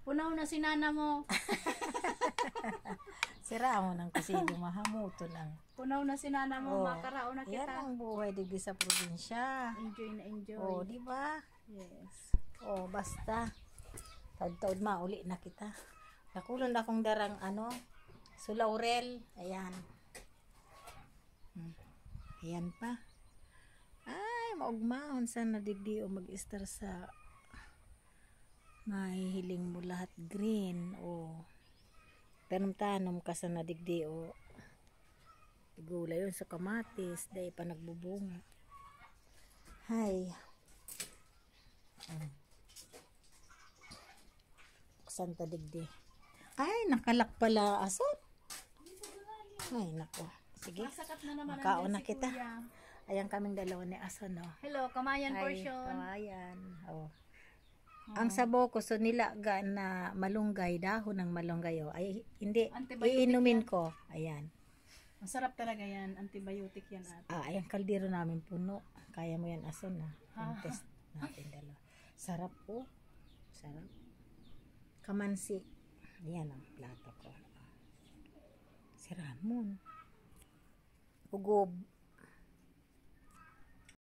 Punaw na si nana mo. Sira mo ng kusilyo, mahamuto lang. Punaw na si nana mo, makarao na Yan kita. ang buhay digdi sa probinsya. Enjoy na enjoy. Oh, di ba? Yes. Oh, basta. Taod-taod mauli na kita. Nakulon akong darang sulaurel. Ayan. Ayan pa. Ay, maugmahon sana digdi o mag-star sa mahihiling mo lahat green o tanom-tanom ka sa nadigdi o gulay yun sa kamatis dahil pa nagbubunga. Hay. Santa digdi. Ay, nakalak pala aso. Ay, nako. Sige. Masakat na naman Makaon na si kita. Kuya. Ayan kaming dalawa ni aso, no? Hello, kamayan Ay, portion. kawayan. Oh. Ang sabo ko so nilaga na malunggay, dahon ng malunggay ay hindi Antibiotic iinumin yan. ko. Ayan. Masarap talaga yan. Antibiotic yan ate. Ayan kaldero namin puno. Kaya mo yan aso na. Yung test natin dalawa. Sarap po. Sarap. Kamansi. Ayan ang plato ko. Si Ramon. Ugob.